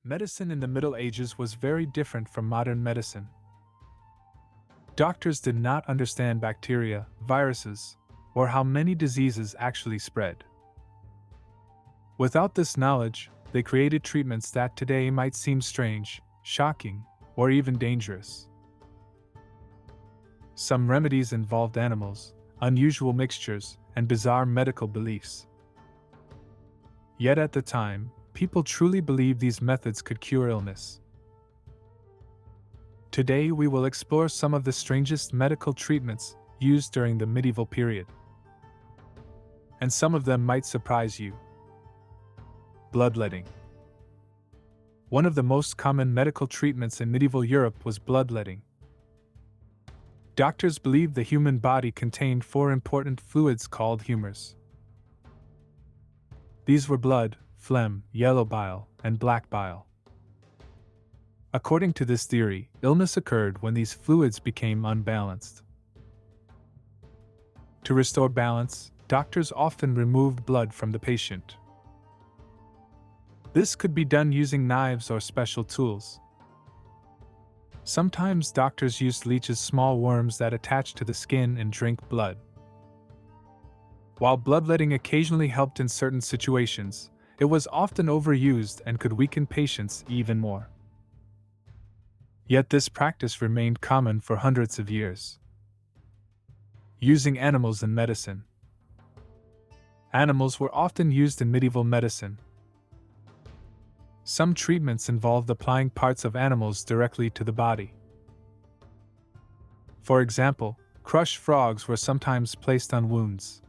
Medicine in the Middle Ages was very different from modern medicine. Doctors did not understand bacteria, viruses, or how many diseases actually spread. Without this knowledge, they created treatments that today might seem strange, shocking, or even dangerous. Some remedies involved animals, unusual mixtures, and bizarre medical beliefs. Yet at the time, people truly believed these methods could cure illness. Today we will explore some of the strangest medical treatments used during the medieval period. And some of them might surprise you. Bloodletting. One of the most common medical treatments in medieval Europe was bloodletting. Doctors believed the human body contained four important fluids called humors. These were blood, phlegm, yellow bile, and black bile. According to this theory, illness occurred when these fluids became unbalanced. To restore balance, doctors often removed blood from the patient. This could be done using knives or special tools. Sometimes doctors used leeches, small worms that attach to the skin and drink blood. While bloodletting occasionally helped in certain situations, it was often overused and could weaken patients even more. Yet this practice remained common for hundreds of years. Using animals in medicine. Animals were often used in medieval medicine. Some treatments involved applying parts of animals directly to the body. For example, crushed frogs were sometimes placed on wounds.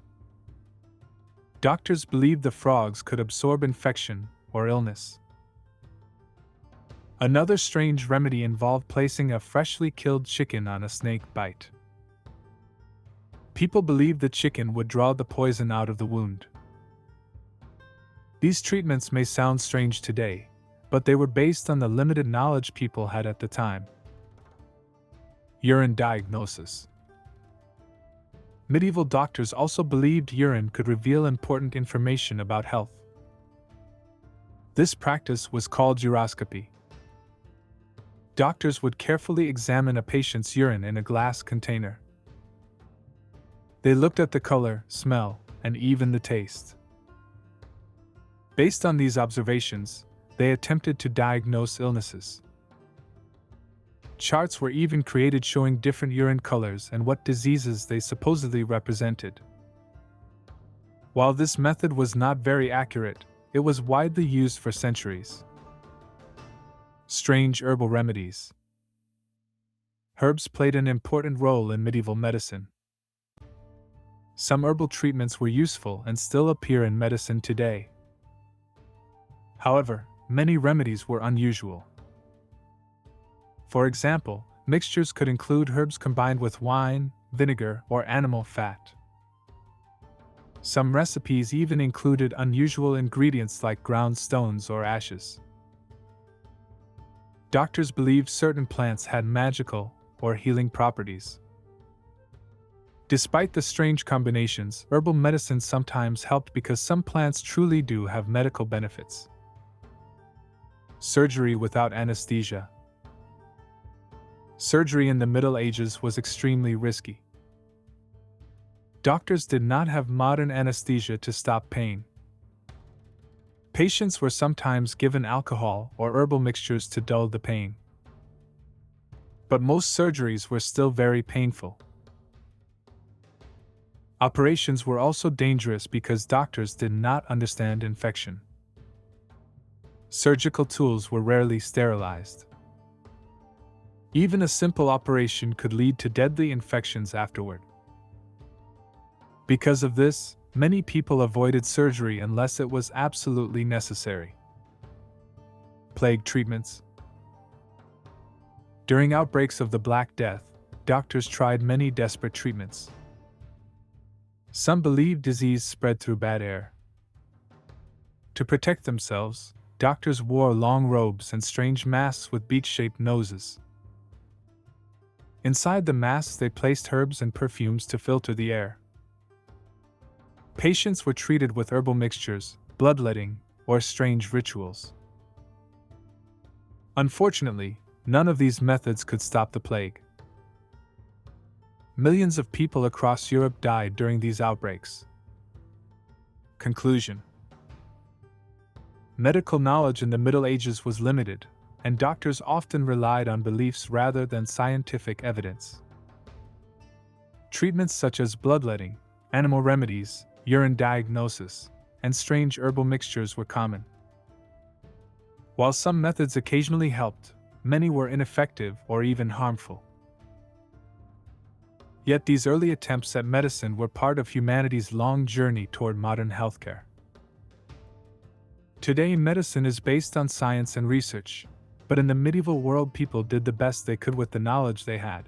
Doctors believed the frogs could absorb infection or illness. Another strange remedy involved placing a freshly killed chicken on a snake bite. People believed the chicken would draw the poison out of the wound. These treatments may sound strange today, but they were based on the limited knowledge people had at the time. Urine diagnosis. Medieval doctors also believed urine could reveal important information about health. This practice was called uroscopy. Doctors would carefully examine a patient's urine in a glass container. They looked at the color, smell, and even the taste. Based on these observations, they attempted to diagnose illnesses. Charts were even created showing different urine colors and what diseases they supposedly represented. While this method was not very accurate, it was widely used for centuries. Strange herbal remedies. Herbs played an important role in medieval medicine. Some herbal treatments were useful and still appear in medicine today. However, many remedies were unusual. For example, mixtures could include herbs combined with wine, vinegar, or animal fat. Some recipes even included unusual ingredients like ground stones or ashes. Doctors believed certain plants had magical or healing properties. Despite the strange combinations, herbal medicine sometimes helped because some plants truly do have medical benefits. Surgery without anesthesia. Surgery in the Middle Ages was extremely risky. Doctors did not have modern anesthesia to stop pain. Patients were sometimes given alcohol or herbal mixtures to dull the pain. But most surgeries were still very painful. Operations were also dangerous because doctors did not understand infection. Surgical tools were rarely sterilized. Even a simple operation could lead to deadly infections afterward. Because of this, many people avoided surgery unless it was absolutely necessary. Plague treatments. During outbreaks of the Black Death, doctors tried many desperate treatments. Some believed disease spread through bad air. To protect themselves, doctors wore long robes and strange masks with beak-shaped noses. Inside the masks they placed herbs and perfumes to filter the air. Patients were treated with herbal mixtures, bloodletting, or strange rituals. Unfortunately, none of these methods could stop the plague. Millions of people across Europe died during these outbreaks. Conclusion: medical knowledge in the Middle Ages was limited, and doctors often relied on beliefs rather than scientific evidence. Treatments such as bloodletting, animal remedies, urine diagnosis, and strange herbal mixtures were common. While some methods occasionally helped, many were ineffective or even harmful. Yet these early attempts at medicine were part of humanity's long journey toward modern healthcare. Today, medicine is based on science and research, but in the medieval world, people did the best they could with the knowledge they had.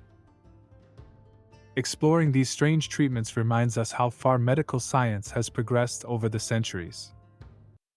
Exploring these strange treatments reminds us how far medical science has progressed over the centuries.